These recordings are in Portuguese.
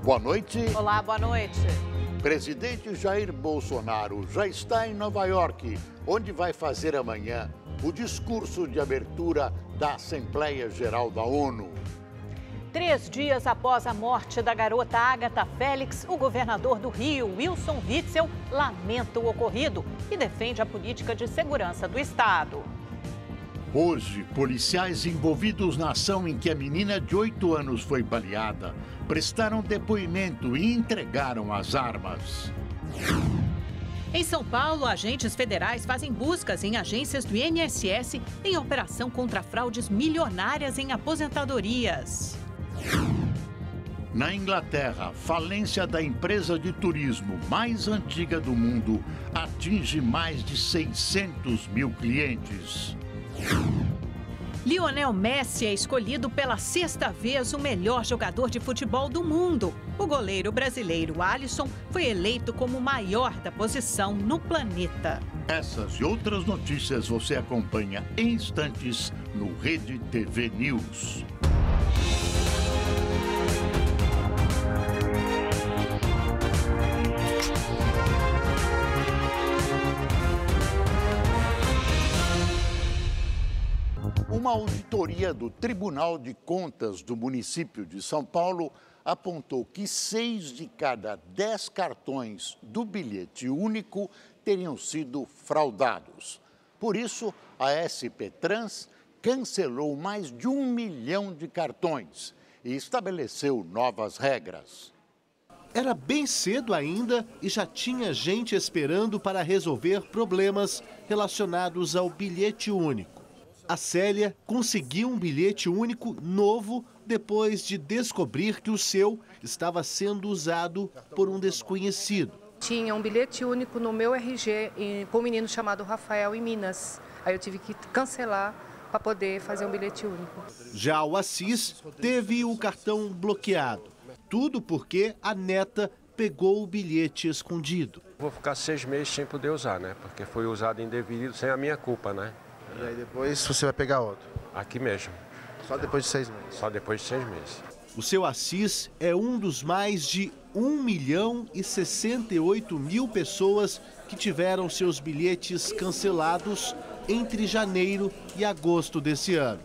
Boa noite. Olá, boa noite. Presidente Jair Bolsonaro já está em Nova York, onde vai fazer amanhã o discurso de abertura da Assembleia Geral da ONU. 3 dias após a morte da garota Agatha Félix, o governador do Rio, Wilson Witzel, lamenta o ocorrido e defende a política de segurança do estado. Hoje, policiais envolvidos na ação em que a menina de 8 anos foi baleada prestaram depoimento e entregaram as armas. Em São Paulo, agentes federais fazem buscas em agências do INSS em operação contra fraudes milionárias em aposentadorias. Na Inglaterra, falência da empresa de turismo mais antiga do mundo atinge mais de 600 mil clientes. Lionel Messi é escolhido pela 6ª vez o melhor jogador de futebol do mundo. O goleiro brasileiro Alisson foi eleito como o maior da posição no planeta. Essas e outras notícias você acompanha em instantes no Rede TV News. Uma auditoria do Tribunal de Contas do município de São Paulo apontou que 6 de cada 10 cartões do bilhete único teriam sido fraudados. Por isso, a SP Trans cancelou mais de 1 milhão de cartões e estabeleceu novas regras. Era bem cedo ainda e já tinha gente esperando para resolver problemas relacionados ao bilhete único. A Célia conseguiu um bilhete único novo depois de descobrir que o seu estava sendo usado por um desconhecido. Tinha um bilhete único no meu RG com um menino chamado Rafael em Minas. Aí eu tive que cancelar para poder fazer um bilhete único. Já o Assis teve o cartão bloqueado. Tudo porque a neta pegou o bilhete escondido. Vou ficar 6 meses sem poder usar, né? Porque foi usado indevido sem a minha culpa, né? E aí depois você vai pegar outro? Aqui mesmo. Só depois de 6 meses? Só depois de 6 meses. O seu Assis é um dos mais de 1.068.000 pessoas que tiveram seus bilhetes cancelados entre janeiro e agosto desse ano.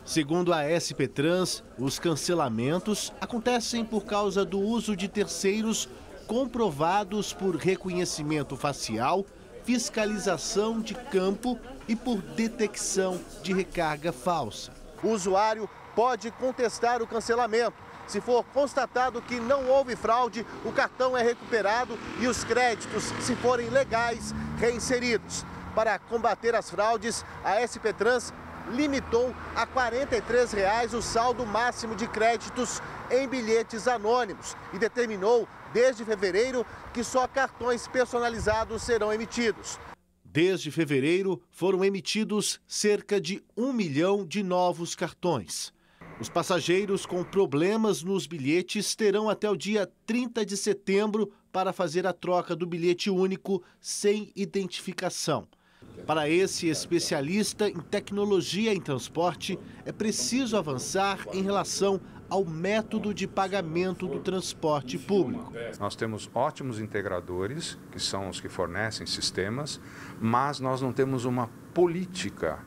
Segundo a SP Trans, os cancelamentos acontecem por causa do uso de terceiros comprovados por reconhecimento facial, fiscalização de campo e por detecção de recarga falsa. O usuário pode contestar o cancelamento. Se for constatado que não houve fraude, o cartão é recuperado e os créditos, se forem legais, reinseridos. Para combater as fraudes, a SP Trans limitou a R$ 43 o saldo máximo de créditos em bilhetes anônimos e determinou, desde fevereiro, que só cartões personalizados serão emitidos. Desde fevereiro, foram emitidos cerca de 1 milhão de novos cartões. Os passageiros com problemas nos bilhetes terão até o dia 30 de setembro para fazer a troca do bilhete único sem identificação. Para esse especialista em tecnologia em transporte, é preciso avançar em relação ao método de pagamento do transporte público. Nós temos ótimos integradores, que são os que fornecem sistemas, mas nós não temos uma política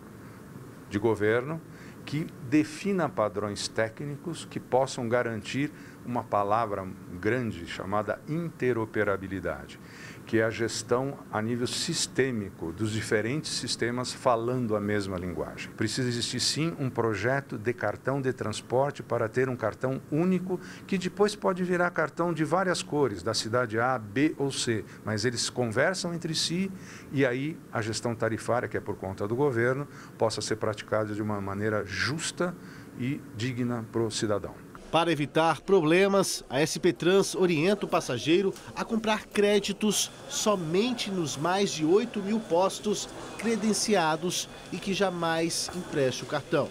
de governo que defina padrões técnicos que possam garantir uma palavra grande chamada interoperabilidade, que é a gestão a nível sistêmico dos diferentes sistemas falando a mesma linguagem. Precisa existir sim um projeto de cartão de transporte para ter um cartão único que depois pode virar cartão de várias cores, da cidade A, B ou C, mas eles conversam entre si e aí a gestão tarifária, que é por conta do governo, possa ser praticada de uma maneira justa e digna para o cidadão. Para evitar problemas, a SP Trans orienta o passageiro a comprar créditos somente nos mais de 8 mil postos credenciados e que jamais empreste o cartão.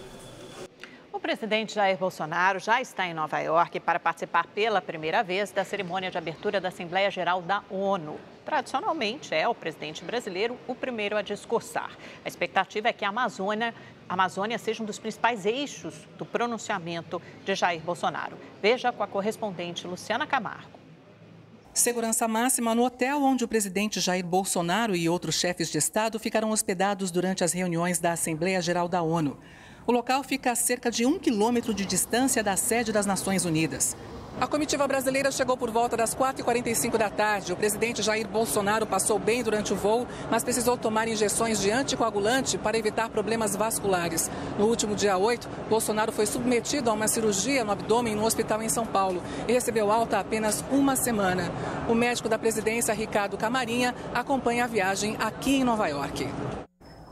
O O presidente Jair Bolsonaro já está em Nova York para participar pela primeira vez da cerimônia de abertura da Assembleia Geral da ONU. Tradicionalmente, é o presidente brasileiro o primeiro a discursar. A expectativa é que a Amazônia seja um dos principais eixos do pronunciamento de Jair Bolsonaro. Veja com a correspondente Luciana Camargo. Segurança máxima no hotel onde o presidente Jair Bolsonaro e outros chefes de Estado ficaram hospedados durante as reuniões da Assembleia Geral da ONU. O local fica a cerca de 1 quilômetro de distância da sede das Nações Unidas. A comitiva brasileira chegou por volta das 4h45 da tarde. O presidente Jair Bolsonaro passou bem durante o voo, mas precisou tomar injeções de anticoagulante para evitar problemas vasculares. No último dia 8, Bolsonaro foi submetido a uma cirurgia no abdômen no hospital em São Paulo e recebeu alta há apenas uma semana. O médico da presidência, Ricardo Camarinha, acompanha a viagem aqui em Nova York.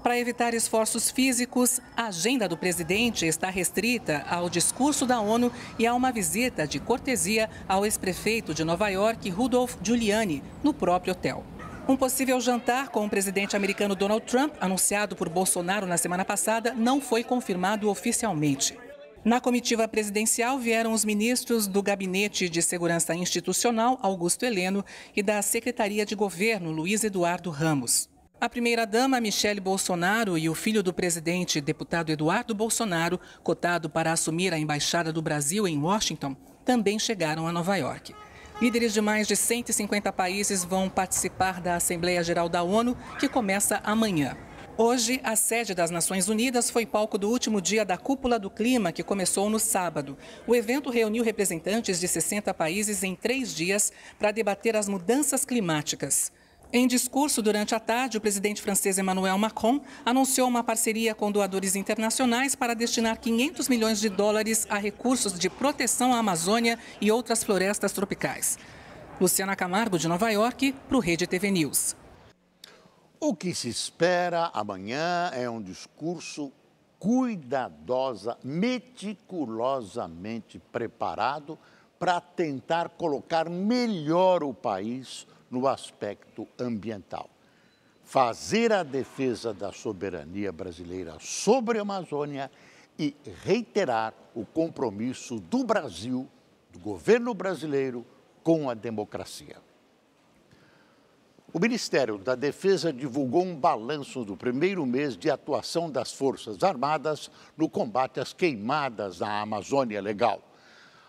Para evitar esforços físicos, a agenda do presidente está restrita ao discurso da ONU e a uma visita de cortesia ao ex-prefeito de Nova York, Rudolph Giuliani, no próprio hotel. Um possível jantar com o presidente americano Donald Trump, anunciado por Bolsonaro na semana passada, não foi confirmado oficialmente. Na comitiva presidencial vieram os ministros do Gabinete de Segurança Institucional, Augusto Heleno, e da Secretaria de Governo, Luiz Eduardo Ramos. A primeira-dama, Michele Bolsonaro, e o filho do presidente, deputado Eduardo Bolsonaro, cotado para assumir a Embaixada do Brasil em Washington, também chegaram a Nova York. Líderes de mais de 150 países vão participar da Assembleia Geral da ONU, que começa amanhã. Hoje, a sede das Nações Unidas foi palco do último dia da Cúpula do Clima, que começou no sábado. O evento reuniu representantes de 60 países em 3 dias para debater as mudanças climáticas. Em discurso durante a tarde, o presidente francês Emmanuel Macron anunciou uma parceria com doadores internacionais para destinar 500 milhões de dólares a recursos de proteção à Amazônia e outras florestas tropicais. Luciana Camargo, de Nova York, para o Rede TV News. O que se espera amanhã é um discurso meticulosamente preparado para tentar colocar melhor o país no aspecto ambiental. Fazer a defesa da soberania brasileira sobre a Amazônia e reiterar o compromisso do Brasil, do governo brasileiro, com a democracia. O Ministério da Defesa divulgou um balanço do primeiro mês de atuação das Forças Armadas no combate às queimadas na Amazônia Legal.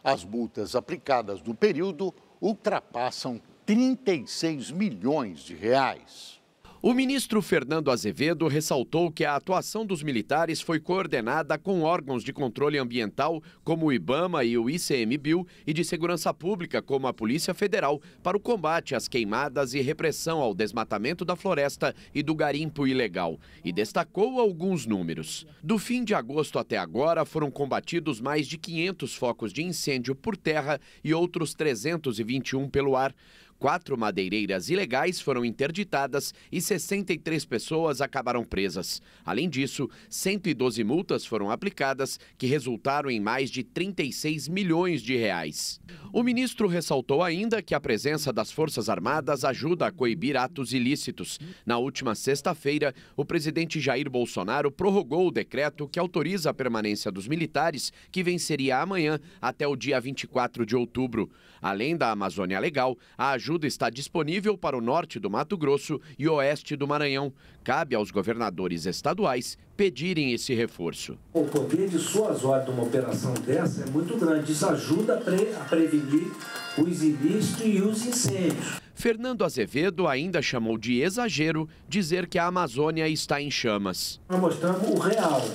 As multas aplicadas no período ultrapassam 36 milhões de reais. O ministro Fernando Azevedo ressaltou que a atuação dos militares foi coordenada com órgãos de controle ambiental, como o IBAMA e o ICMBio, e de segurança pública, como a Polícia Federal, para o combate às queimadas e repressão ao desmatamento da floresta e do garimpo ilegal. E destacou alguns números. Do fim de agosto até agora, foram combatidos mais de 500 focos de incêndio por terra e outros 321 pelo ar. 4 madeireiras ilegais foram interditadas e 63 pessoas acabaram presas. Além disso, 112 multas foram aplicadas, que resultaram em mais de 36 milhões de reais. O ministro ressaltou ainda que a presença das Forças Armadas ajuda a coibir atos ilícitos. Na última sexta-feira, o presidente Jair Bolsonaro prorrogou o decreto que autoriza a permanência dos militares, que venceria amanhã até o dia 24 de outubro. Além da Amazônia Legal, a ajuda está disponível para o norte do Mato Grosso e oeste do Maranhão. Cabe aos governadores estaduais pedirem esse reforço. O poder dissuasório de uma operação dessa é muito grande. Isso ajuda a prevenir os ilícitos e os incêndios. Fernando Azevedo ainda chamou de exagero dizer que a Amazônia está em chamas. Nós mostramos o real.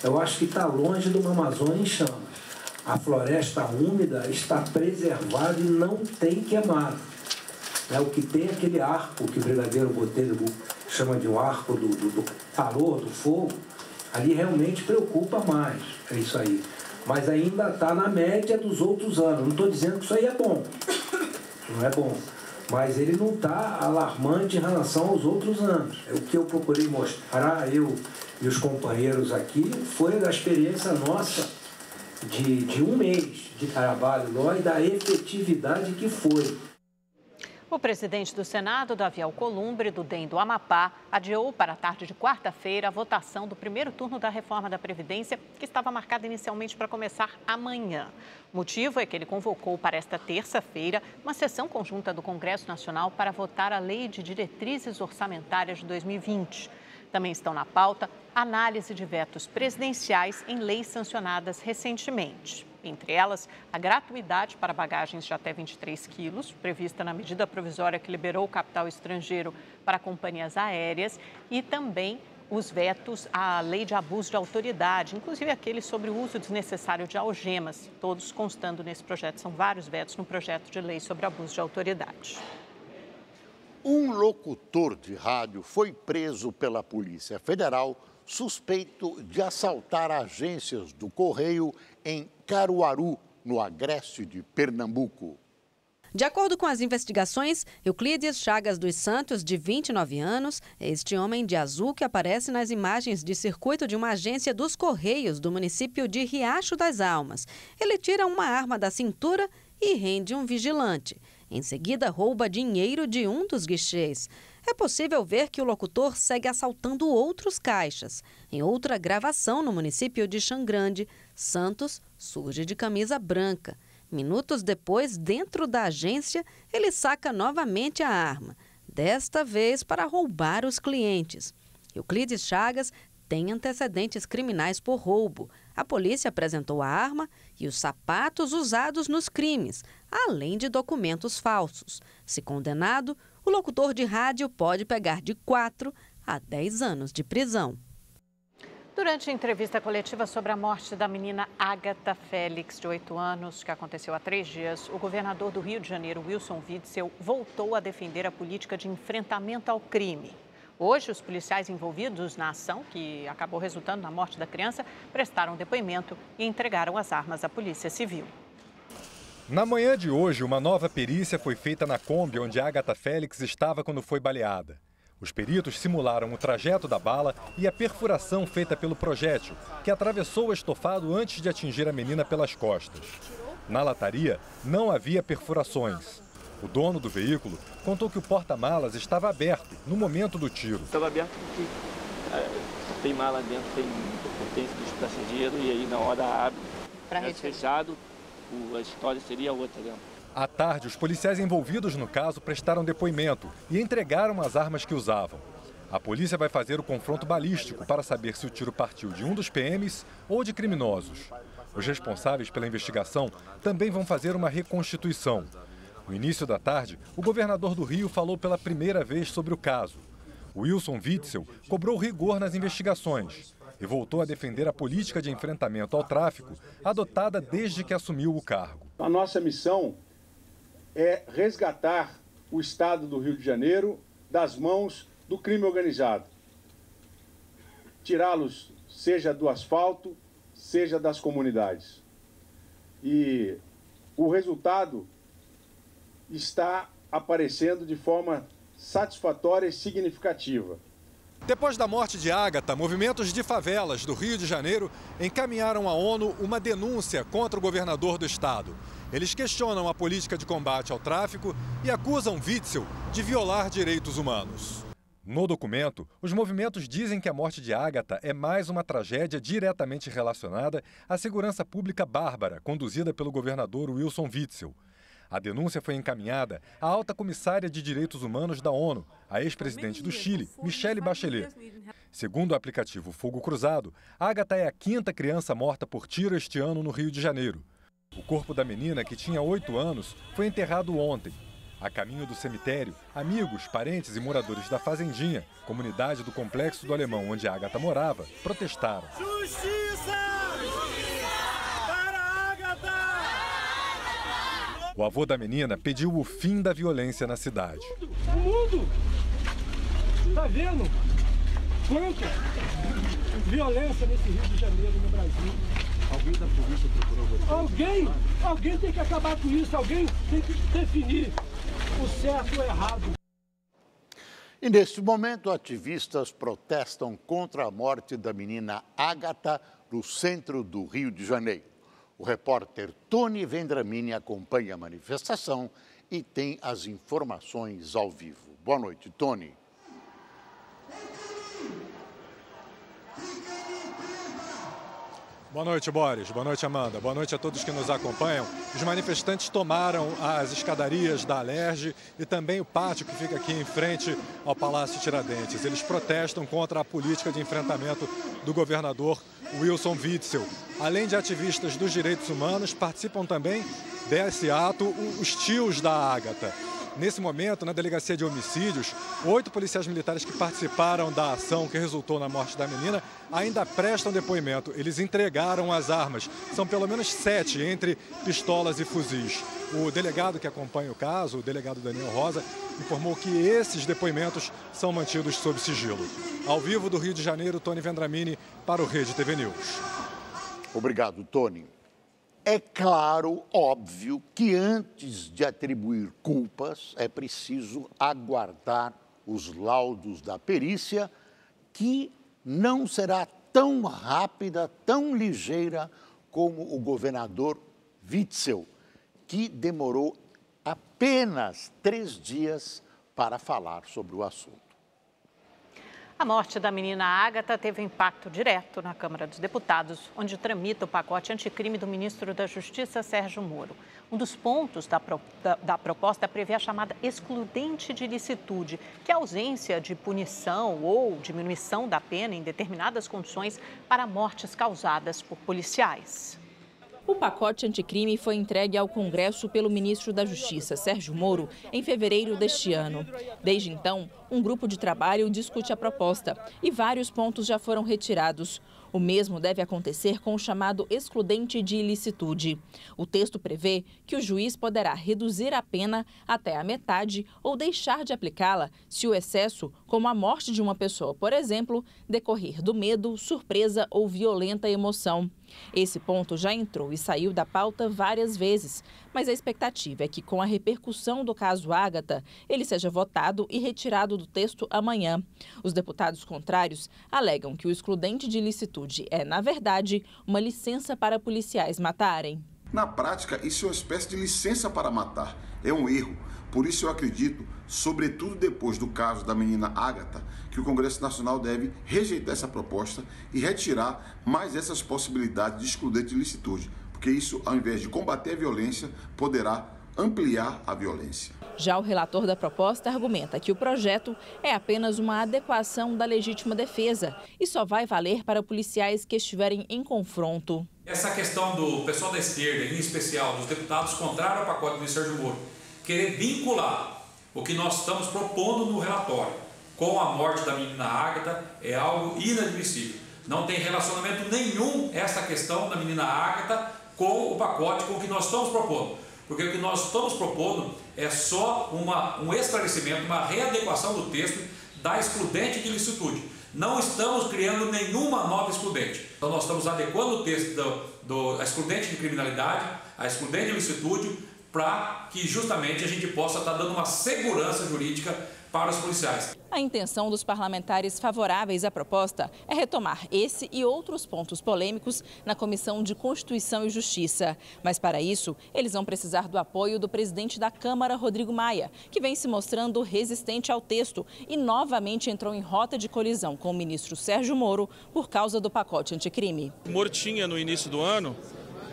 Eu acho que está longe de uma Amazônia em chamas. A floresta úmida está preservada e não tem queimado. O que tem é aquele arco que o brigadeiro Botelho chama de um arco do calor, do fogo, ali realmente preocupa mais, é isso aí. Mas ainda está na média dos outros anos. Não estou dizendo que isso aí é bom, não é bom, mas ele não está alarmante em relação aos outros anos. O que eu procurei mostrar, eu e os companheiros aqui, foi da experiência nossa de um mês de trabalho lá e da efetividade que foi. O presidente do Senado, Davi Alcolumbre, do DEM do Amapá, adiou para a tarde de quarta-feira a votação do primeiro turno da reforma da Previdência, que estava marcada inicialmente para começar amanhã. O motivo é que ele convocou para esta terça-feira uma sessão conjunta do Congresso Nacional para votar a Lei de Diretrizes Orçamentárias de 2020. Também estão na pauta análise de vetos presidenciais em leis sancionadas recentemente. Entre elas, a gratuidade para bagagens de até 23 quilos, prevista na medida provisória que liberou o capital estrangeiro para companhias aéreas, e também os vetos à lei de abuso de autoridade, inclusive aquele sobre o uso desnecessário de algemas, todos constando nesse projeto. São vários vetos no projeto de lei sobre abuso de autoridade. Um locutor de rádio foi preso pela Polícia Federal suspeito de assaltar agências do Correio em Caruaru, no agreste de Pernambuco. De acordo com as investigações, Euclides Chagas dos Santos, de 29 anos, é este homem de azul que aparece nas imagens de circuito de uma agência dos Correios do município de Riacho das Almas. Ele tira uma arma da cintura e rende um vigilante. Em seguida, rouba dinheiro de um dos guichês. É possível ver que o locutor segue assaltando outros caixas. Em outra gravação no município de Xangrande, Santos surge de camisa branca. Minutos depois, dentro da agência, ele saca novamente a arma, desta vez para roubar os clientes. Euclides Chagas tem antecedentes criminais por roubo. A polícia apresentou a arma e os sapatos usados nos crimes, além de documentos falsos. Se condenado, o locutor de rádio pode pegar de 4 a 10 anos de prisão. Durante a entrevista coletiva sobre a morte da menina Agatha Félix, de 8 anos, que aconteceu há 3 dias, o governador do Rio de Janeiro, Wilson Witzel, voltou a defender a política de enfrentamento ao crime. Hoje, os policiais envolvidos na ação, que acabou resultando na morte da criança, prestaram depoimento e entregaram as armas à Polícia Civil. Na manhã de hoje, uma nova perícia foi feita na Kombi onde Agatha Félix estava quando foi baleada. Os peritos simularam o trajeto da bala e a perfuração feita pelo projétil, que atravessou o estofado antes de atingir a menina pelas costas. Na lataria, não havia perfurações. O dono do veículo contou que o porta-malas estava aberto no momento do tiro. Estava aberto porque tem mala dentro, tem pertence dos passageiros e aí na hora abre. Para fechado, a história seria outra dentro. À tarde, os policiais envolvidos no caso prestaram depoimento e entregaram as armas que usavam. A polícia vai fazer o confronto balístico para saber se o tiro partiu de um dos PMs ou de criminosos. Os responsáveis pela investigação também vão fazer uma reconstituição. No início da tarde, o governador do Rio falou pela primeira vez sobre o caso. Wilson Witzel cobrou rigor nas investigações e voltou a defender a política de enfrentamento ao tráfico adotada desde que assumiu o cargo. A nossa missão é resgatar o estado do Rio de Janeiro das mãos do crime organizado. Tirá-los, seja do asfalto, seja das comunidades. E o resultado está aparecendo de forma satisfatória e significativa. Depois da morte de Agatha, movimentos de favelas do Rio de Janeiro encaminharam à ONU uma denúncia contra o governador do estado. Eles questionam a política de combate ao tráfico e acusam Witzel de violar direitos humanos. No documento, os movimentos dizem que a morte de Agatha é mais uma tragédia diretamente relacionada à segurança pública bárbara conduzida pelo governador Wilson Witzel. A denúncia foi encaminhada à alta comissária de direitos humanos da ONU, a ex-presidente do Chile, Michelle Bachelet. Segundo o aplicativo Fogo Cruzado, Agatha é a 5ª criança morta por tiro este ano no Rio de Janeiro. O corpo da menina, que tinha 8 anos, foi enterrado ontem. A caminho do cemitério, amigos, parentes e moradores da Fazendinha, comunidade do Complexo do Alemão onde Agatha morava, protestaram. Justiça! Para Agatha! O avô da menina pediu o fim da violência na cidade. O mundo está vendo quanta violência nesse Rio de Janeiro, no Brasil. Alguém da polícia procurou você? Alguém tem que acabar com isso, alguém tem que definir o certo e o errado. E neste momento, ativistas protestam contra a morte da menina Agatha no centro do Rio de Janeiro. O repórter Tony Vendramini acompanha a manifestação e tem as informações ao vivo. Boa noite, Tony. Boa noite, Boris. Boa noite, Amanda. Boa noite a todos que nos acompanham. Os manifestantes tomaram as escadarias da Alerj e também o pátio que fica aqui em frente ao Palácio Tiradentes. Eles protestam contra a política de enfrentamento do governador Wilson Witzel. Além de ativistas dos direitos humanos, participam também desse ato os tios da Ágata. Nesse momento, na delegacia de homicídios, 8 policiais militares que participaram da ação que resultou na morte da menina ainda prestam depoimento. Eles entregaram as armas. São pelo menos 7 entre pistolas e fuzis. O delegado que acompanha o caso, o delegado Daniel Rosa, informou que esses depoimentos são mantidos sob sigilo. Ao vivo do Rio de Janeiro, Tony Vendramini para o Rede TV News. Obrigado, Tony. É claro, óbvio, que antes de atribuir culpas, é preciso aguardar os laudos da perícia, que não será tão rápida, tão ligeira como o governador Witzel, que demorou apenas 3 dias para falar sobre o assunto. A morte da menina Ágata teve impacto direto na Câmara dos Deputados, onde tramita o pacote anticrime do ministro da Justiça, Sérgio Moro. Um dos pontos da proposta prevê a chamada excludente de ilicitude, que é a ausência de punição ou diminuição da pena em determinadas condições para mortes causadas por policiais. O pacote anticrime foi entregue ao Congresso pelo ministro da Justiça, Sérgio Moro, em fevereiro deste ano. Desde então, um grupo de trabalho discute a proposta e vários pontos já foram retirados. O mesmo deve acontecer com o chamado excludente de ilicitude. O texto prevê que o juiz poderá reduzir a pena até a metade ou deixar de aplicá-la se o excesso, como a morte de uma pessoa, por exemplo, decorrer do medo, surpresa ou violenta emoção. Esse ponto já entrou e saiu da pauta várias vezes, mas a expectativa é que, com a repercussão do caso Ágata, ele seja votado e retirado do texto amanhã. Os deputados contrários alegam que o excludente de ilicitude é, na verdade, uma licença para policiais matarem. Na prática, isso é uma espécie de licença para matar. É um erro. Por isso eu acredito, sobretudo depois do caso da menina Ágata, que o Congresso Nacional deve rejeitar essa proposta e retirar mais essas possibilidades de excludente de ilicitude, porque isso, ao invés de combater a violência, poderá ampliar a violência. Já o relator da proposta argumenta que o projeto é apenas uma adequação da legítima defesa e só vai valer para policiais que estiverem em confronto. Essa questão do pessoal da esquerda, em especial dos deputados contrários ao pacote do Sérgio Moro, querer vincular o que nós estamos propondo no relatório com a morte da menina Ágata é algo inadmissível. Não tem relacionamento nenhum essa questão da menina Ágata com o pacote, com o que nós estamos propondo. Porque o que nós estamos propondo é só um esclarecimento, uma readequação do texto da excludente de ilicitude. Não estamos criando nenhuma nova excludente. Então nós estamos adequando o texto da excludente de criminalidade, a excludente de ilicitude, para que justamente a gente possa estar dando uma segurança jurídica para os policiais. A intenção dos parlamentares favoráveis à proposta é retomar esse e outros pontos polêmicos na Comissão de Constituição e Justiça. Mas para isso, eles vão precisar do apoio do presidente da Câmara, Rodrigo Maia, que vem se mostrando resistente ao texto e novamente entrou em rota de colisão com o ministro Sérgio Moro por causa do pacote anticrime. O Moro tinha no início do ano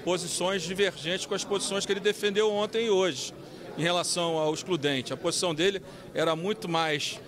posições divergentes com as posições que ele defendeu ontem e hoje em relação ao excludente. A posição dele era muito mais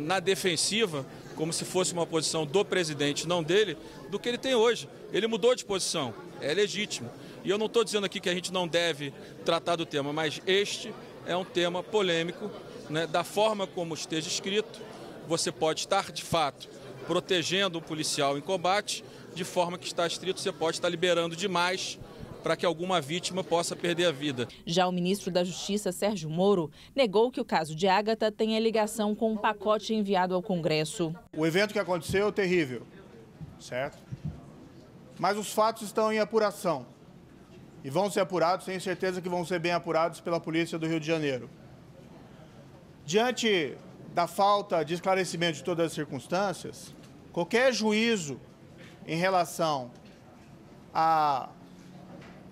na defensiva, como se fosse uma posição do presidente, não dele, do que ele tem hoje. Ele mudou de posição, é legítimo. E eu não estou dizendo aqui que a gente não deve tratar do tema, mas este é um tema polêmico, né? Da forma como esteja escrito, você pode estar, de fato, protegendo o policial em combate, de forma que está escrito, você pode estar liberando demais para que alguma vítima possa perder a vida. Já o ministro da Justiça, Sérgio Moro, negou que o caso de Ágata tenha ligação com um pacote enviado ao Congresso. O evento que aconteceu é terrível, certo? Mas os fatos estão em apuração e vão ser apurados, tenho certeza que vão ser bem apurados pela Polícia do Rio de Janeiro. Diante da falta de esclarecimento de todas as circunstâncias, qualquer juízo em relação à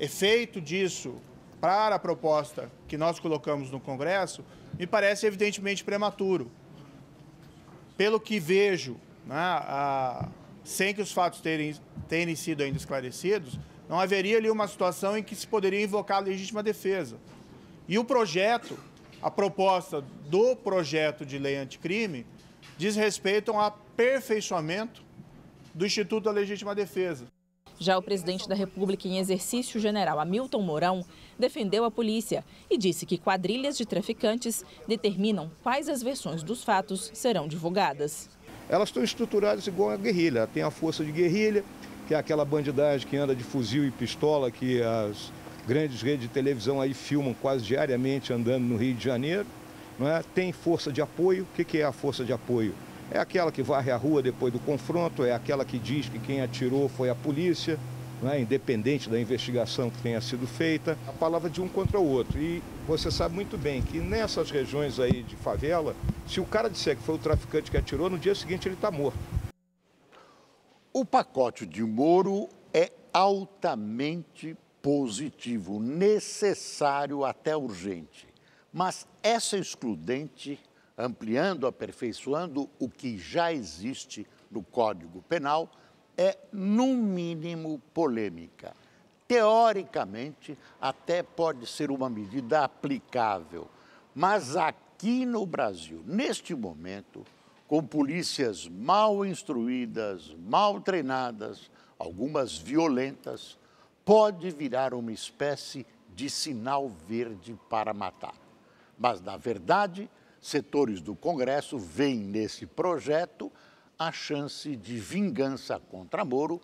efeito disso para a proposta que nós colocamos no Congresso, me parece evidentemente prematuro. Pelo que vejo, né, sem que os fatos terem sido ainda esclarecidos, não haveria ali uma situação em que se poderia invocar a legítima defesa. E o projeto, a proposta do projeto de lei anticrime, diz respeito ao aperfeiçoamento do Instituto da Legítima Defesa. Já o presidente da República em exercício, general Hamilton Mourão, defendeu a polícia e disse que quadrilhas de traficantes determinam quais as versões dos fatos serão divulgadas. Elas estão estruturadas igual a guerrilha. Tem a força de guerrilha, que é aquela bandidagem que anda de fuzil e pistola, que as grandes redes de televisão aí filmam quase diariamente andando no Rio de Janeiro. Não é? Tem força de apoio. O que é a força de apoio? É aquela que varre a rua depois do confronto, é aquela que diz que quem atirou foi a polícia, não é? Independente da investigação que tenha sido feita. A palavra de um contra o outro. E você sabe muito bem que nessas regiões aí de favela, se o cara disser que foi o traficante que atirou, no dia seguinte ele está morto. O pacote de Moro é altamente positivo, necessário até urgente. Mas essa excludente, ampliando, aperfeiçoando o que já existe no Código Penal, é, no mínimo, polêmica. Teoricamente, até pode ser uma medida aplicável, mas aqui no Brasil, neste momento, com polícias mal instruídas, mal treinadas, algumas violentas, pode virar uma espécie de sinal verde para matar. Mas, na verdade, setores do Congresso veem nesse projeto a chance de vingança contra Moro,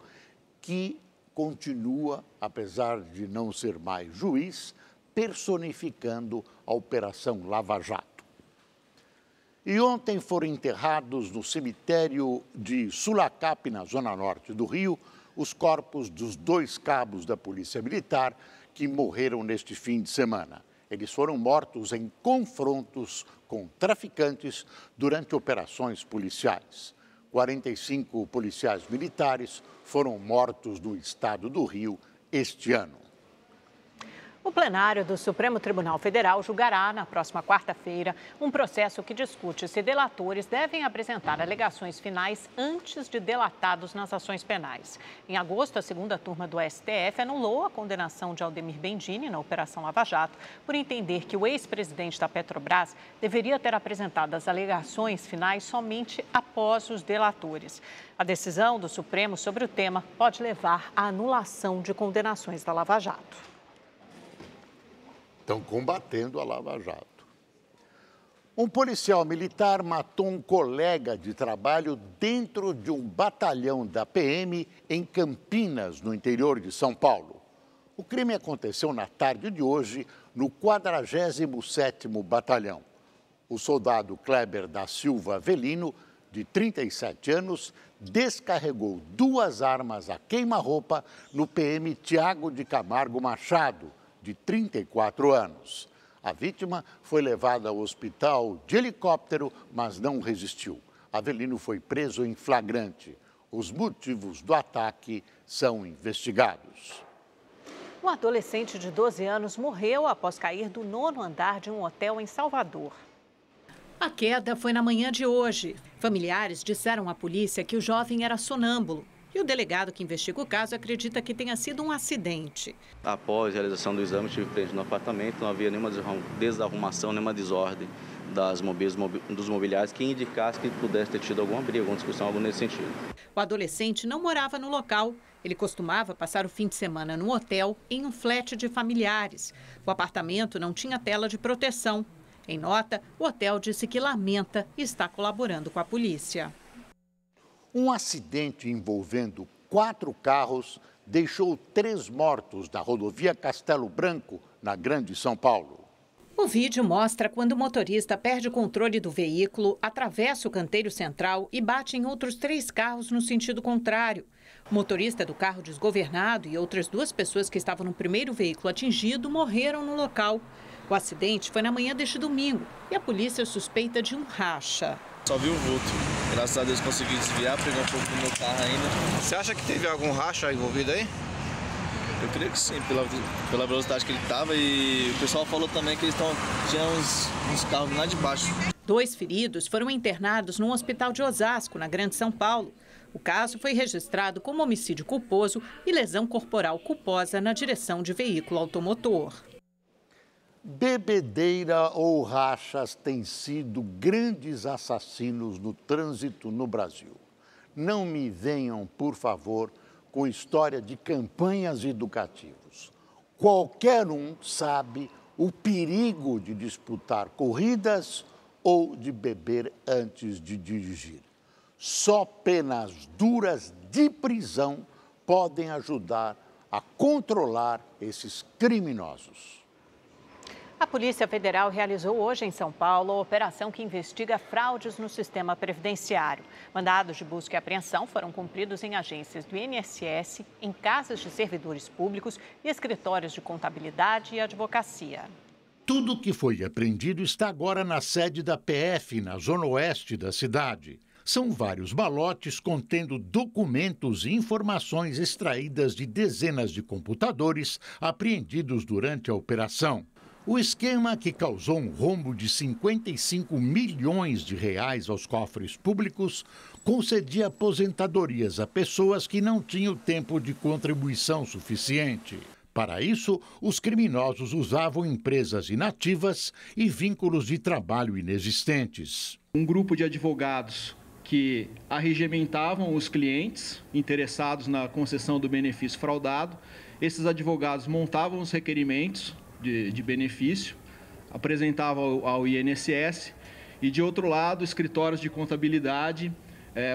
que continua, apesar de não ser mais juiz, personificando a Operação Lava Jato. E ontem foram enterrados no cemitério de Sulacap, na zona norte do Rio, os corpos dos 2 cabos da Polícia Militar que morreram neste fim de semana. Eles foram mortos em confrontos com traficantes durante operações policiais. 45 policiais militares foram mortos no estado do Rio este ano. O plenário do Supremo Tribunal Federal julgará, na próxima quarta-feira, um processo que discute se delatores devem apresentar alegações finais antes de delatados nas ações penais. Em agosto, a segunda turma do STF anulou a condenação de Aldemir Bendini na Operação Lava Jato por entender que o ex-presidente da Petrobras deveria ter apresentado as alegações finais somente após os delatores. A decisão do Supremo sobre o tema pode levar à anulação de condenações da Lava Jato. Estão combatendo a Lava Jato. Um policial militar matou um colega de trabalho dentro de um batalhão da PM em Campinas, no interior de São Paulo. O crime aconteceu na tarde de hoje no 47º Batalhão. O soldado Kleber da Silva Avelino, de 37 anos, descarregou 2 armas a queima-roupa no PM Tiago de Camargo Machado, de 34 anos. A vítima foi levada ao hospital de helicóptero, mas não resistiu. Avelino foi preso em flagrante. Os motivos do ataque são investigados. Um adolescente de 12 anos morreu após cair do 9º andar de um hotel em Salvador. A queda foi na manhã de hoje. Familiares disseram à polícia que o jovem era sonâmbulo. E o delegado que investiga o caso acredita que tenha sido um acidente. Após a realização do exame, estive presente no apartamento, não havia nenhuma desarrumação, nenhuma desordem dos mobiliários que indicasse que pudesse ter tido alguma briga, alguma discussão, algo nesse sentido. O adolescente não morava no local. Ele costumava passar o fim de semana no hotel em um flat de familiares. O apartamento não tinha tela de proteção. Em nota, o hotel disse que lamenta e está colaborando com a polícia. Um acidente envolvendo 4 carros deixou 3 mortos na rodovia Castelo Branco, na Grande São Paulo. O vídeo mostra quando o motorista perde o controle do veículo, atravessa o canteiro central e bate em outros 3 carros no sentido contrário. O motorista do carro desgovernado e outras 2 pessoas que estavam no primeiro veículo atingido morreram no local. O acidente foi na manhã deste domingo e a polícia suspeita de um racha. Só vi o vulto. Graças a Deus consegui desviar, pegar um pouco do meu carro ainda. Você acha que teve algum racha envolvido aí? Eu creio que sim, pela velocidade que ele estava, e o pessoal falou também que eles tinham uns carros lá de baixo. 2 feridos foram internados num hospital de Osasco, na Grande São Paulo. O caso foi registrado como homicídio culposo e lesão corporal culposa na direção de veículo automotor. Bebedeira ou rachas têm sido grandes assassinos no trânsito no Brasil. Não me venham, por favor, com história de campanhas educativas. Qualquer um sabe o perigo de disputar corridas ou de beber antes de dirigir. Só penas duras de prisão podem ajudar a controlar esses criminosos. A Polícia Federal realizou hoje em São Paulo a operação que investiga fraudes no sistema previdenciário. Mandados de busca e apreensão foram cumpridos em agências do INSS, em casas de servidores públicos e escritórios de contabilidade e advocacia. Tudo o que foi apreendido está agora na sede da PF, na zona oeste da cidade. São vários malotes contendo documentos e informações extraídas de dezenas de computadores apreendidos durante a operação. O esquema, que causou um rombo de 55 milhões de reais aos cofres públicos, concedia aposentadorias a pessoas que não tinham tempo de contribuição suficiente. Para isso, os criminosos usavam empresas inativas e vínculos de trabalho inexistentes. Um grupo de advogados que arregimentavam os clientes interessados na concessão do benefício fraudado. Esses advogados montavam os requerimentos de benefício, apresentavam ao INSS e, de outro lado, escritórios de contabilidade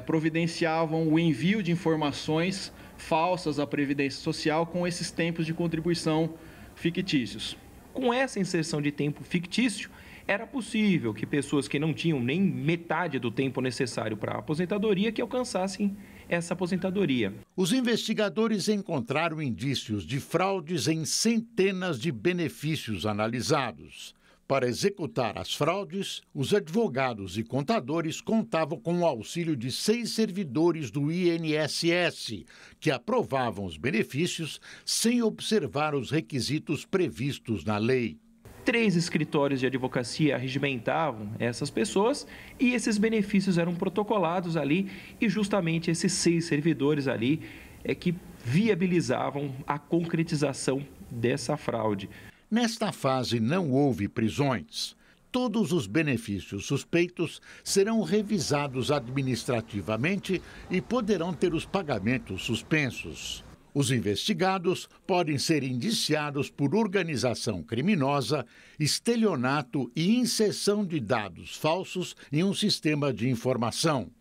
providenciavam o envio de informações falsas à Previdência Social com esses tempos de contribuição fictícios. Com essa inserção de tempo fictício, era possível que pessoas que não tinham nem metade do tempo necessário para a aposentadoria que alcançassem essa aposentadoria. Os investigadores encontraram indícios de fraudes em centenas de benefícios analisados. Para executar as fraudes, os advogados e contadores contavam com o auxílio de 6 servidores do INSS, que aprovavam os benefícios sem observar os requisitos previstos na lei. 3 escritórios de advocacia arregimentavam essas pessoas e esses benefícios eram protocolados ali, e justamente esses 6 servidores ali é que viabilizavam a concretização dessa fraude. Nesta fase não houve prisões. Todos os benefícios suspeitos serão revisados administrativamente e poderão ter os pagamentos suspensos. Os investigados podem ser indiciados por organização criminosa, estelionato e inserção de dados falsos em um sistema de informação.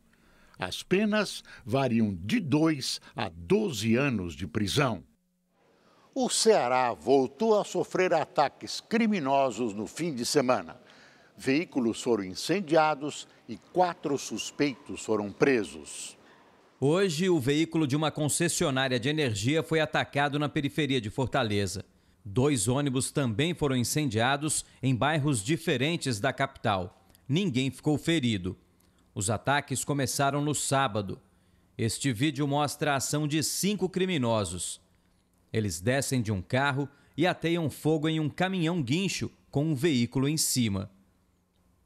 As penas variam de 2 a 12 anos de prisão. O Ceará voltou a sofrer ataques criminosos no fim de semana. Veículos foram incendiados e 4 suspeitos foram presos. Hoje, o veículo de uma concessionária de energia foi atacado na periferia de Fortaleza. 2 ônibus também foram incendiados em bairros diferentes da capital. Ninguém ficou ferido. Os ataques começaram no sábado. Este vídeo mostra a ação de 5 criminosos. Eles descem de um carro e ateiam fogo em um caminhão guincho com um veículo em cima.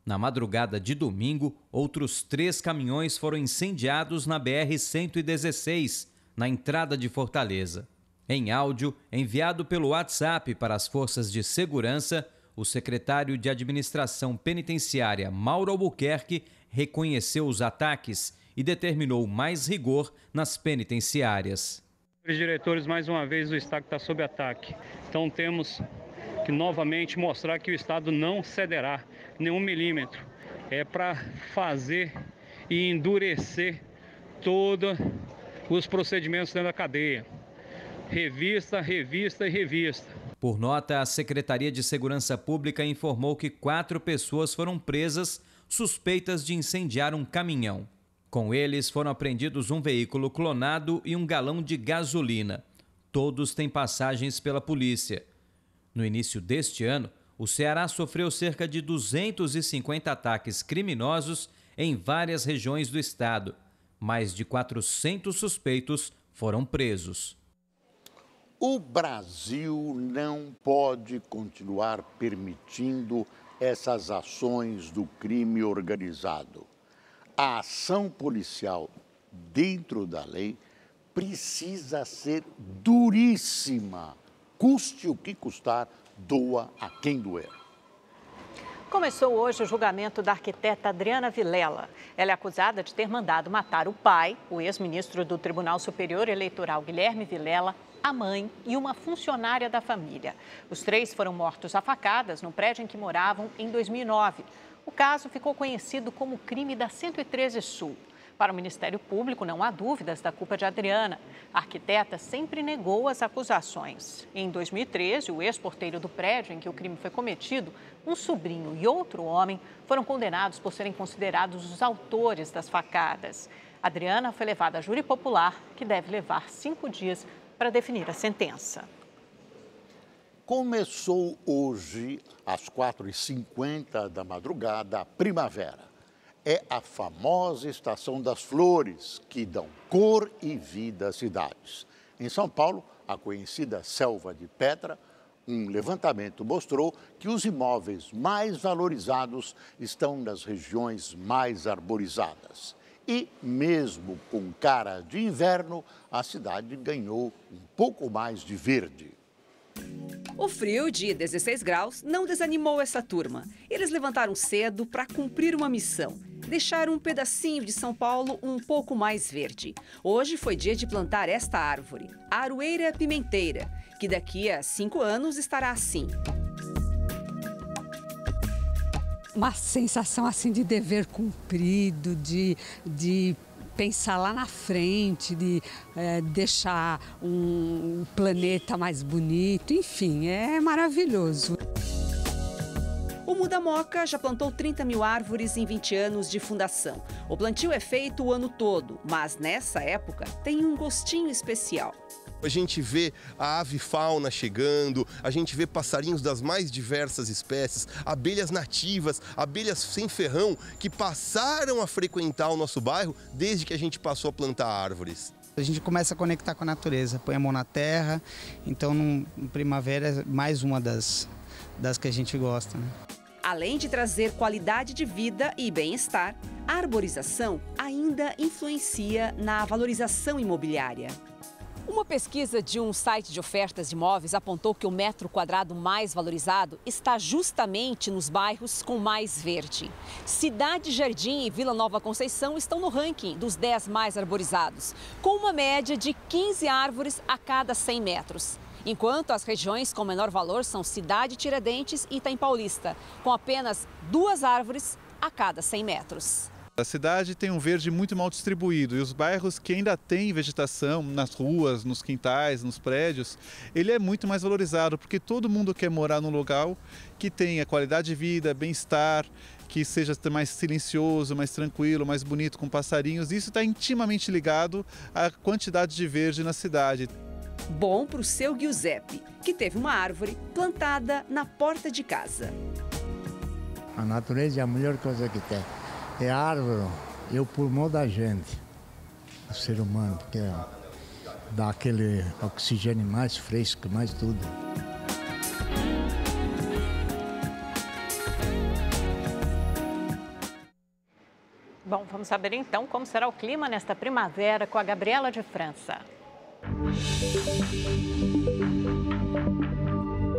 Na madrugada de domingo, outros 3 caminhões foram incendiados na BR-116, na entrada de Fortaleza. Em áudio, enviado pelo WhatsApp para as forças de segurança, o secretário de Administração Penitenciária, Mauro Albuquerque, reconheceu os ataques e determinou mais rigor nas penitenciárias. Os diretores, mais uma vez, o Estado está sob ataque. Então temos que novamente mostrar que o Estado não cederá nenhum milímetro. É para fazer e endurecer todos os procedimentos dentro da cadeia. Revista, revista e revista. Por nota, a Secretaria de Segurança Pública informou que 4 pessoas foram presas suspeitas de incendiar um caminhão. Com eles foram apreendidos um veículo clonado e um galão de gasolina. Todos têm passagens pela polícia. No início deste ano, o Ceará sofreu cerca de 250 ataques criminosos em várias regiões do estado. Mais de 400 suspeitos foram presos. O Brasil não pode continuar permitindo essas ações do crime organizado. A ação policial dentro da lei precisa ser duríssima. Custe o que custar, doa a quem doer. Começou hoje o julgamento da arquiteta Adriana Vilela. Ela é acusada de ter mandado matar o pai, o ex-ministro do Tribunal Superior Eleitoral, Guilherme Vilela, a mãe e uma funcionária da família. Os 3 foram mortos a facadas no prédio em que moravam em 2009. O caso ficou conhecido como crime da 113 Sul. Para o Ministério Público, não há dúvidas da culpa de Adriana. A arquiteta sempre negou as acusações. Em 2013, o ex-porteiro do prédio em que o crime foi cometido, um sobrinho e outro homem, foram condenados por serem considerados os autores das facadas. Adriana foi levada a júri popular, que deve levar 5 dias para definir a sentença. Começou hoje, às 4h50 da madrugada, a primavera. É a famosa estação das flores, que dão cor e vida às cidades. Em São Paulo, a conhecida Selva de Pedra, um levantamento mostrou que os imóveis mais valorizados estão nas regiões mais arborizadas. E, mesmo com cara de inverno, a cidade ganhou um pouco mais de verde. O frio de 16 graus não desanimou essa turma. Eles levantaram cedo para cumprir uma missão: deixar um pedacinho de São Paulo um pouco mais verde. Hoje foi dia de plantar esta árvore, a aroeira pimenteira, que daqui a 5 anos estará assim. Uma sensação assim de dever cumprido, de pensar lá na frente, de deixar um planeta mais bonito, enfim, é maravilhoso. O Muda Moca já plantou 30 mil árvores em 20 anos de fundação. O plantio é feito o ano todo, mas nessa época tem um gostinho especial. A gente vê a avifauna chegando, a gente vê passarinhos das mais diversas espécies, abelhas nativas, abelhas sem ferrão, que passaram a frequentar o nosso bairro desde que a gente passou a plantar árvores. A gente começa a conectar com a natureza, põe a mão na terra, então no primavera é mais uma das que a gente gosta, né? Além de trazer qualidade de vida e bem-estar, a arborização ainda influencia na valorização imobiliária. Uma pesquisa de um site de ofertas de imóveis apontou que o metro quadrado mais valorizado está justamente nos bairros com mais verde. Cidade Jardim e Vila Nova Conceição estão no ranking dos 10 mais arborizados, com uma média de 15 árvores a cada 100 metros. Enquanto as regiões com menor valor são Cidade Tiradentes e Itaim Paulista, com apenas 2 árvores a cada 100 metros. A cidade tem um verde muito mal distribuído e os bairros que ainda têm vegetação nas ruas, nos quintais, nos prédios, ele é muito mais valorizado porque todo mundo quer morar num local que tenha qualidade de vida, bem-estar, que seja mais silencioso, mais tranquilo, mais bonito, com passarinhos. Isso está intimamente ligado à quantidade de verde na cidade. Bom para o seu Giuseppe, que teve uma árvore plantada na porta de casa. A natureza é a melhor coisa que tem. É a árvore, é o pulmão da gente, o ser humano, porque dá aquele oxigênio mais fresco, mais tudo. Bom, vamos saber então como será o clima nesta primavera com a Gabriela de França.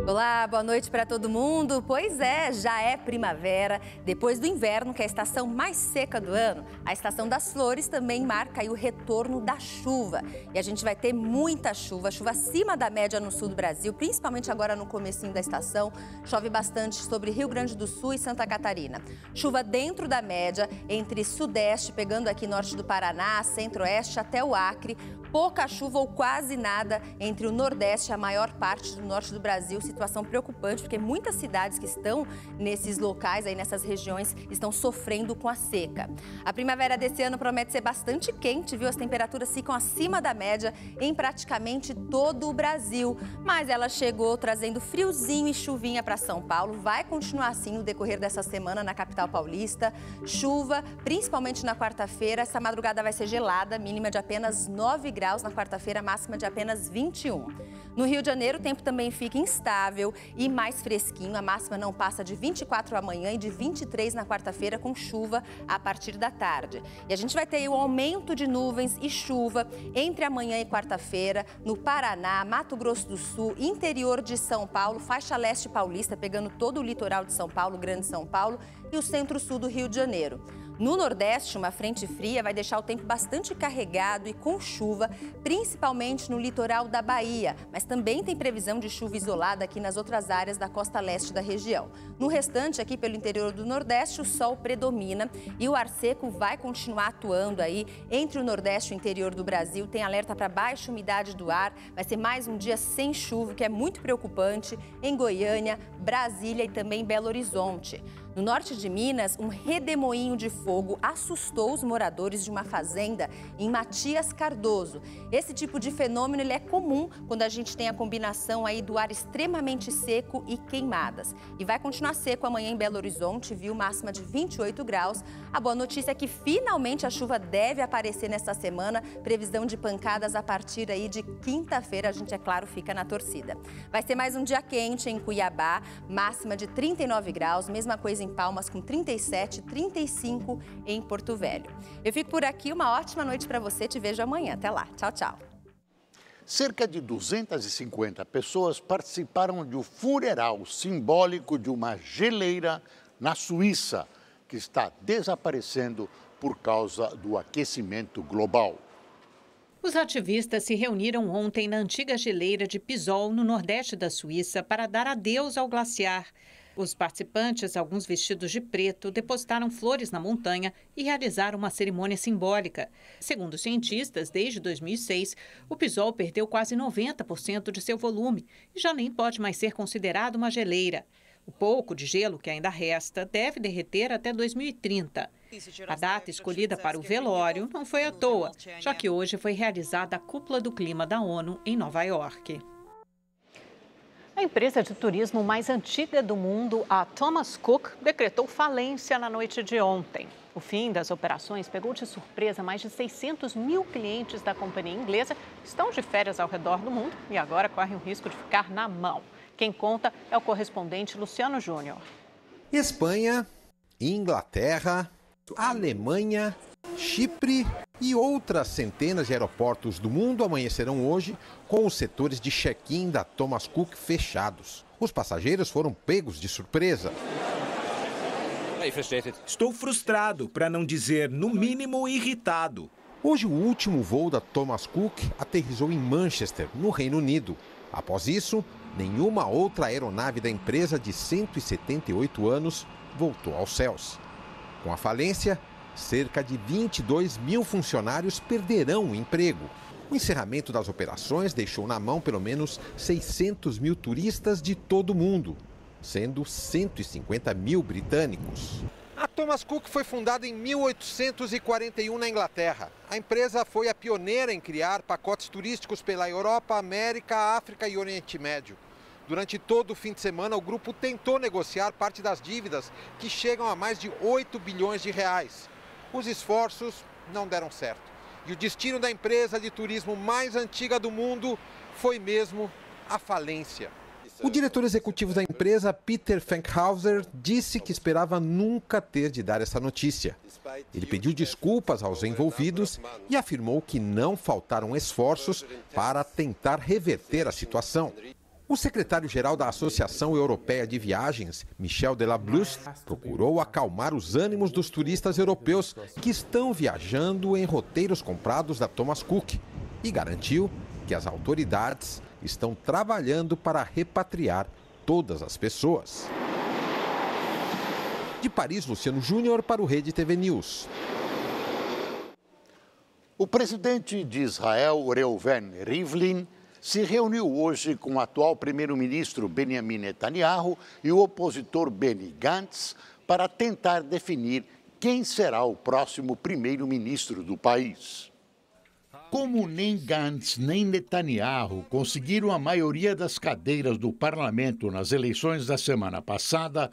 Olá, boa noite para todo mundo. Pois é, já é primavera. Depois do inverno, que é a estação mais seca do ano, a estação das flores também marca aí o retorno da chuva. E a gente vai ter muita chuva, chuva acima da média no sul do Brasil, principalmente agora no comecinho da estação. Chove bastante sobre Rio Grande do Sul e Santa Catarina. Chuva dentro da média, entre sudeste, pegando aqui norte do Paraná, centro-oeste até o Acre. Pouca chuva ou quase nada entre o Nordeste e a maior parte do norte do Brasil. Situação preocupante, porque muitas cidades que estão nesses locais, aí nessas regiões, estão sofrendo com a seca. A primavera desse ano promete ser bastante quente, viu? As temperaturas ficam acima da média em praticamente todo o Brasil. Mas ela chegou trazendo friozinho e chuvinha para São Paulo. Vai continuar assim no decorrer dessa semana na capital paulista. Chuva, principalmente na quarta-feira. Essa madrugada vai ser gelada, mínima de apenas 9 graus na quarta-feira, máxima de apenas 21. No Rio de Janeiro, o tempo também fica instável e mais fresquinho. A máxima não passa de 24 amanhã e de 23 na quarta-feira, com chuva a partir da tarde. E a gente vai ter o aumento de nuvens e chuva entre amanhã e quarta-feira no Paraná, Mato Grosso do Sul, interior de São Paulo, faixa leste paulista, pegando todo o litoral de São Paulo, Grande São Paulo e o centro-sul do Rio de Janeiro. No Nordeste, uma frente fria vai deixar o tempo bastante carregado e com chuva, principalmente no litoral da Bahia, mas também tem previsão de chuva isolada aqui nas outras áreas da costa leste da região. No restante, aqui pelo interior do Nordeste, o sol predomina e o ar seco vai continuar atuando aí entre o Nordeste e o interior do Brasil. Tem alerta para baixa umidade do ar, vai ser mais um dia sem chuva, que é muito preocupante em Goiânia, Brasília e também Belo Horizonte. No norte de Minas, um redemoinho de fogo assustou os moradores de uma fazenda em Matias Cardoso. Esse tipo de fenômeno ele é comum quando a gente tem a combinação aí do ar extremamente seco e queimadas. E vai continuar seco amanhã em Belo Horizonte, viu? Máxima de 28 graus. A boa notícia é que finalmente a chuva deve aparecer nesta semana. Previsão de pancadas a partir aí de quinta-feira. A gente, é claro, fica na torcida. Vai ser mais um dia quente em Cuiabá, máxima de 39 graus. Mesma coisa em Palmas, com 37, 35 em Porto Velho. Eu fico por aqui, uma ótima noite para você, te vejo amanhã. Até lá, tchau, tchau. Cerca de 250 pessoas participaram de um funeral simbólico de uma geleira na Suíça, que está desaparecendo por causa do aquecimento global. Os ativistas se reuniram ontem na antiga geleira de Pisol, no nordeste da Suíça, para dar adeus ao glaciar. Os participantes, alguns vestidos de preto, depositaram flores na montanha e realizaram uma cerimônia simbólica. Segundo cientistas, desde 2006, o Pisol perdeu quase 90% de seu volume e já nem pode mais ser considerado uma geleira. O pouco de gelo que ainda resta deve derreter até 2030. A data escolhida para o velório não foi à toa, já que hoje foi realizada a Cúpula do Clima da ONU em Nova York. A empresa de turismo mais antiga do mundo, a Thomas Cook, decretou falência na noite de ontem. O fim das operações pegou de surpresa mais de 600 mil clientes da companhia inglesa que estão de férias ao redor do mundo e agora correm o risco de ficar na mão. Quem conta é o correspondente Luciano Júnior. Espanha, Inglaterra, Alemanha, Chipre e outras centenas de aeroportos do mundo amanhecerão hoje com os setores de check-in da Thomas Cook fechados. Os passageiros foram pegos de surpresa. Estou frustrado, para não dizer, no mínimo, irritado. Hoje, o último voo da Thomas Cook aterrissou em Manchester, no Reino Unido. Após isso, nenhuma outra aeronave da empresa de 178 anos voltou aos céus. Com a falência, cerca de 22 mil funcionários perderão o emprego. O encerramento das operações deixou na mão pelo menos 600 mil turistas de todo o mundo, sendo 150 mil britânicos. A Thomas Cook foi fundada em 1841 na Inglaterra. A empresa foi a pioneira em criar pacotes turísticos pela Europa, América, África e Oriente Médio. Durante todo o fim de semana, o grupo tentou negociar parte das dívidas, que chegam a mais de 8 bilhões de reais. Os esforços não deram certo. E o destino da empresa de turismo mais antiga do mundo foi mesmo a falência. O diretor executivo da empresa, Peter Fankhauser, disse que esperava nunca ter de dar essa notícia. Ele pediu desculpas aos envolvidos e afirmou que não faltaram esforços para tentar reverter a situação. O secretário-geral da Associação Europeia de Viagens, Michel Delabrousse, procurou acalmar os ânimos dos turistas europeus que estão viajando em roteiros comprados da Thomas Cook e garantiu que as autoridades estão trabalhando para repatriar todas as pessoas. De Paris, Luciano Júnior para o Rede TV News. O presidente de Israel, Reuven Rivlin, se reuniu hoje com o atual primeiro-ministro Benjamin Netanyahu e o opositor Benny Gantz para tentar definir quem será o próximo primeiro-ministro do país. Como nem Gantz nem Netanyahu conseguiram a maioria das cadeiras do parlamento nas eleições da semana passada,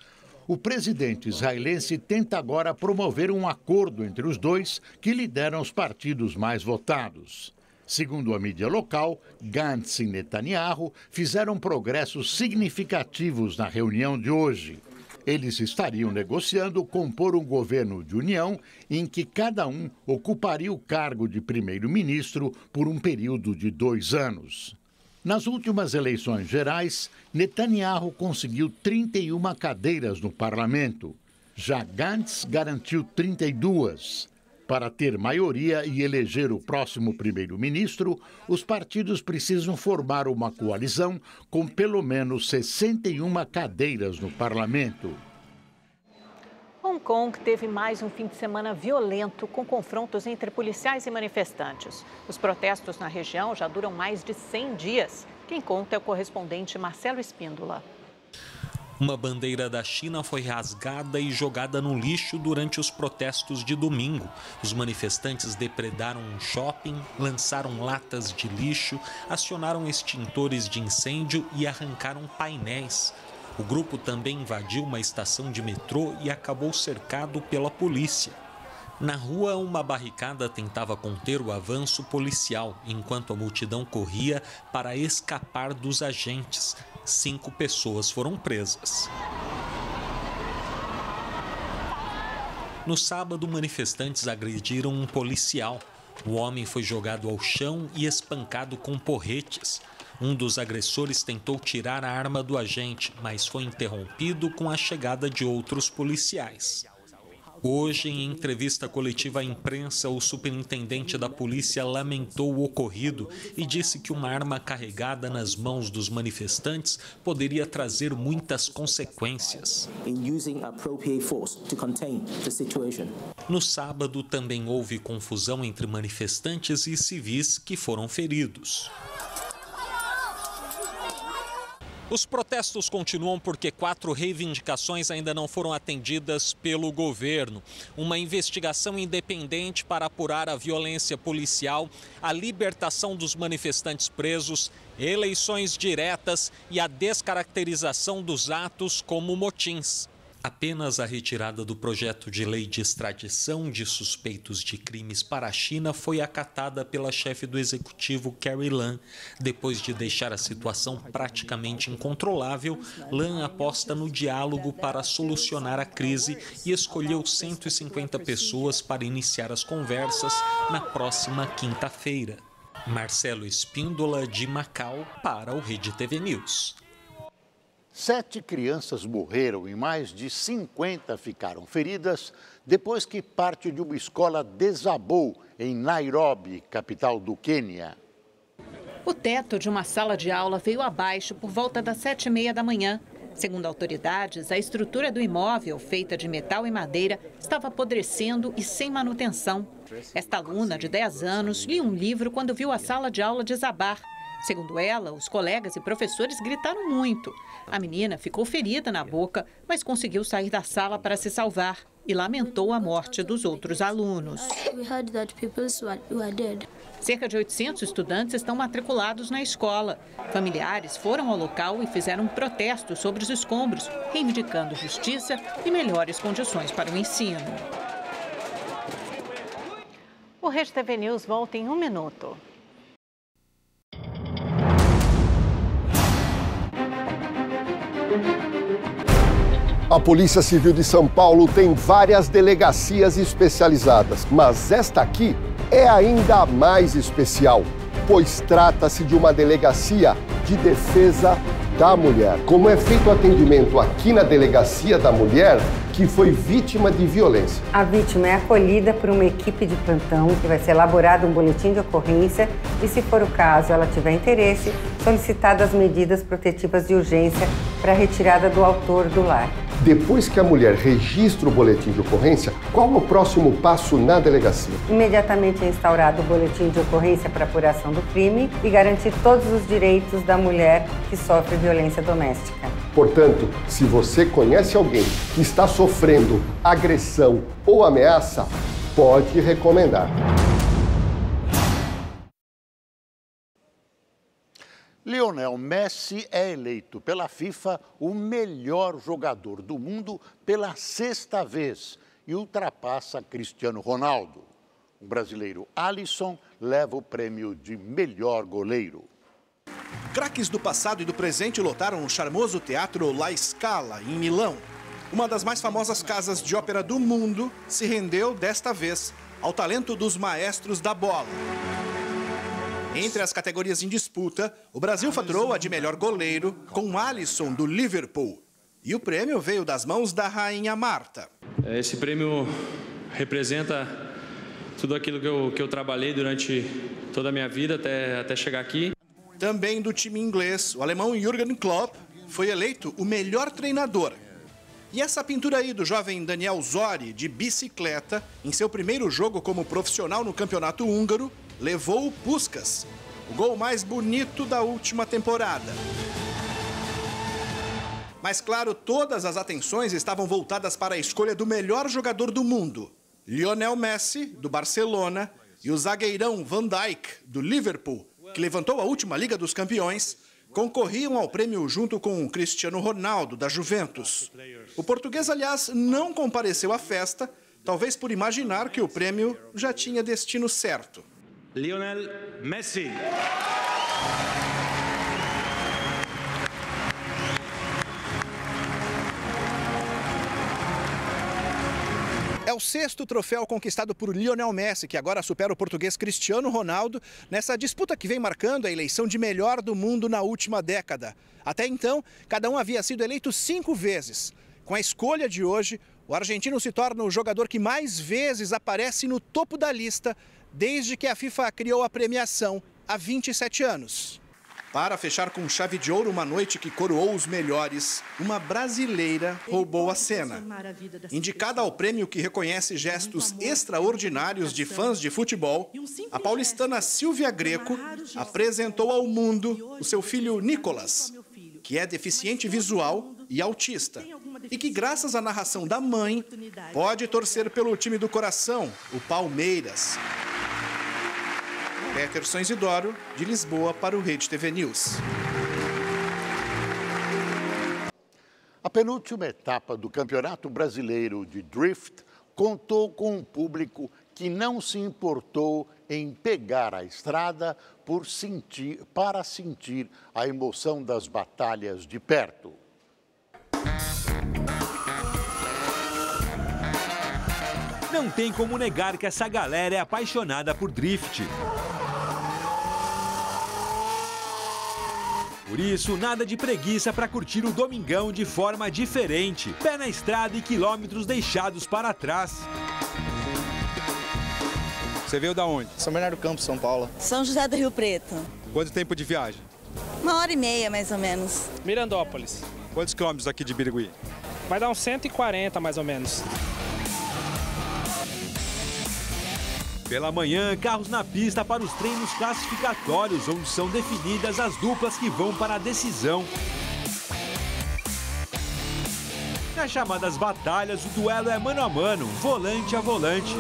o presidente israelense tenta agora promover um acordo entre os dois que lideram os partidos mais votados. Segundo a mídia local, Gantz e Netanyahu fizeram progressos significativos na reunião de hoje. Eles estariam negociando compor um governo de união em que cada um ocuparia o cargo de primeiro-ministro por um período de 2 anos. Nas últimas eleições gerais, Netanyahu conseguiu 31 cadeiras no parlamento. Já Gantz garantiu 32. Para ter maioria e eleger o próximo primeiro-ministro, os partidos precisam formar uma coalizão com pelo menos 61 cadeiras no parlamento. Hong Kong teve mais um fim de semana violento, com confrontos entre policiais e manifestantes. Os protestos na região já duram mais de 100 dias. Quem conta é o correspondente Marcelo Espíndola. Uma bandeira da China foi rasgada e jogada no lixo durante os protestos de domingo. Os manifestantes depredaram um shopping, lançaram latas de lixo, acionaram extintores de incêndio e arrancaram painéis. O grupo também invadiu uma estação de metrô e acabou cercado pela polícia. Na rua, uma barricada tentava conter o avanço policial, enquanto a multidão corria para escapar dos agentes. 5 pessoas foram presas. No sábado, manifestantes agrediram um policial. O homem foi jogado ao chão e espancado com porretes. Um dos agressores tentou tirar a arma do agente, mas foi interrompido com a chegada de outros policiais. Hoje, em entrevista coletiva à imprensa, o superintendente da polícia lamentou o ocorrido e disse que uma arma carregada nas mãos dos manifestantes poderia trazer muitas consequências. No sábado, também houve confusão entre manifestantes e civis que foram feridos. Os protestos continuam porque 4 reivindicações ainda não foram atendidas pelo governo. Uma investigação independente para apurar a violência policial, a libertação dos manifestantes presos, eleições diretas e a descaracterização dos atos como motins. Apenas a retirada do projeto de lei de extradição de suspeitos de crimes para a China foi acatada pela chefe do executivo Carrie Lam. Depois de deixar a situação praticamente incontrolável, Lam aposta no diálogo para solucionar a crise e escolheu 150 pessoas para iniciar as conversas na próxima quinta-feira. Marcelo Espíndola, de Macau, para o Rede TV News. 7 crianças morreram e mais de 50 ficaram feridas depois que parte de uma escola desabou em Nairobi, capital do Quênia. O teto de uma sala de aula veio abaixo por volta das 7h30 da manhã. Segundo autoridades, a estrutura do imóvel, feita de metal e madeira, estava apodrecendo e sem manutenção. Esta aluna, de 10 anos, lia um livro quando viu a sala de aula desabar. Segundo ela, os colegas e professores gritaram muito. A menina ficou ferida na boca, mas conseguiu sair da sala para se salvar e lamentou a morte dos outros alunos. Cerca de 800 estudantes estão matriculados na escola. Familiares foram ao local e fizeram um protesto sobre os escombros, reivindicando justiça e melhores condições para o ensino. O Rede TV News volta em 1 minuto. A Polícia Civil de São Paulo tem várias delegacias especializadas, mas esta aqui é ainda mais especial, pois trata-se de uma delegacia de defesa da mulher. Como é feito o atendimento aqui na Delegacia da Mulher, que foi vítima de violência? A vítima é acolhida por uma equipe de plantão, que vai ser elaborado um boletim de ocorrência e, se for o caso, ela tiver interesse, solicitadas medidas protetivas de urgência para a retirada do autor do lar. Depois que a mulher registra o boletim de ocorrência, qual é o próximo passo na delegacia? Imediatamente é instaurado o boletim de ocorrência para apuração do crime e garantir todos os direitos da mulher que sofre violência doméstica. Portanto, se você conhece alguém que está sofrendo agressão ou ameaça, pode recomendar. Lionel Messi é eleito pela FIFA o melhor jogador do mundo pela 6ª vez e ultrapassa Cristiano Ronaldo. O brasileiro Alisson leva o prêmio de melhor goleiro. Craques do passado e do presente lotaram o charmoso teatro La Scala, em Milão. Uma das mais famosas casas de ópera do mundo se rendeu, desta vez, ao talento dos maestros da bola. Entre as categorias em disputa, o Brasil faturou a de melhor goleiro com Alisson, do Liverpool. E o prêmio veio das mãos da rainha Marta. Esse prêmio representa tudo aquilo que eu trabalhei durante toda a minha vida até chegar aqui. Também do time inglês, o alemão Jürgen Klopp foi eleito o melhor treinador. E essa pintura aí do jovem Daniel Zori, de bicicleta, em seu primeiro jogo como profissional no campeonato húngaro, levou o Puskás, o gol mais bonito da última temporada. Mas claro, todas as atenções estavam voltadas para a escolha do melhor jogador do mundo. Lionel Messi, do Barcelona, e o zagueirão Van Dijk, do Liverpool, que levantou a última Liga dos Campeões, concorriam ao prêmio junto com Cristiano Ronaldo, da Juventus. O português, aliás, não compareceu à festa, talvez por imaginar que o prêmio já tinha destino certo. Lionel Messi. É o 6º troféu conquistado por Lionel Messi, que agora supera o português Cristiano Ronaldo nessa disputa que vem marcando a eleição de melhor do mundo na última década. Até então, cada um havia sido eleito 5 vezes. Com a escolha de hoje, o argentino se torna o jogador que mais vezes aparece no topo da lista desde que a FIFA criou a premiação há 27 anos. Para fechar com chave de ouro uma noite que coroou os melhores, uma brasileira roubou a cena. Indicada ao prêmio que reconhece gestos extraordinários de fãs de futebol, a paulistana Silvia Greco apresentou ao mundo o seu filho Nicolas, que é deficiente visual e autista, e que, graças à narração da mãe, pode torcer pelo time do coração, o Palmeiras. Peterson Isidoro, de Lisboa, para o Rede TV News. A penúltima etapa do Campeonato Brasileiro de Drift contou com um público que não se importou em pegar a estrada para sentir a emoção das batalhas de perto. Não tem como negar que essa galera é apaixonada por drift. Por isso, nada de preguiça para curtir o domingão de forma diferente. Pé na estrada e quilômetros deixados para trás. Você veio da onde? São Bernardo do Campo, São Paulo. São José do Rio Preto. Quanto tempo de viagem? 1h30, mais ou menos. Mirandópolis. Quantos quilômetros aqui de Birigui? Vai dar uns 140, mais ou menos. Pela manhã, carros na pista para os treinos classificatórios, onde são definidas as duplas que vão para a decisão. Nas chamadas batalhas, o duelo é mano a mano, volante a volante.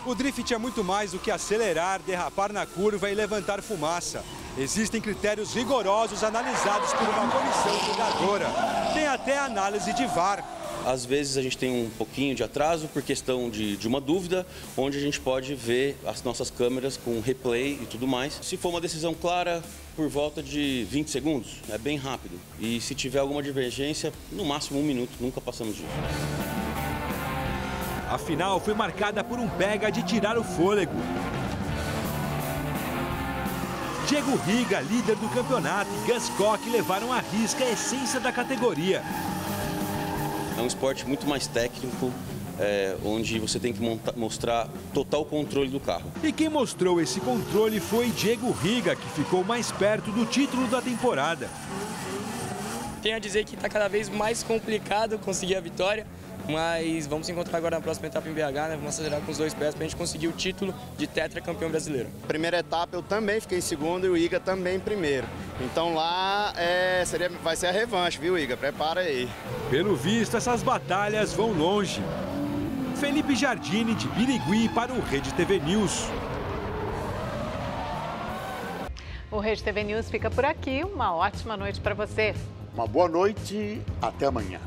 O drift é muito mais do que acelerar, derrapar na curva e levantar fumaça. Existem critérios rigorosos analisados por uma comissão julgadora. Tem até análise de VAR. Às vezes a gente tem um pouquinho de atraso por questão de uma dúvida, onde a gente pode ver as nossas câmeras com replay e tudo mais. Se for uma decisão clara, por volta de 20 segundos, é bem rápido. E se tiver alguma divergência, no máximo 1 minuto, nunca passamos disso. A final foi marcada por um pega de tirar o fôlego. Diego Riga, líder do campeonato, e Gus Koch levaram à risca a essência da categoria. É um esporte muito mais técnico, onde você tem que mostrar total controle do carro. E quem mostrou esse controle foi Diego Riga, que ficou mais perto do título da temporada. Tenho a dizer que está cada vez mais complicado conseguir a vitória, mas vamos se encontrar agora na próxima etapa em BH, né? Vamos acelerar com os 2 pés para a gente conseguir o título de tetracampeão brasileiro. Primeira etapa eu também fiquei em segundo e o Iga também em primeiro. Então lá vai ser a revanche, viu, Iga? Prepara aí. Pelo visto, essas batalhas vão longe. Felipe Jardini, de Birigui, para o Rede TV News. O Rede TV News fica por aqui. Uma ótima noite para você. Uma boa noite, até amanhã.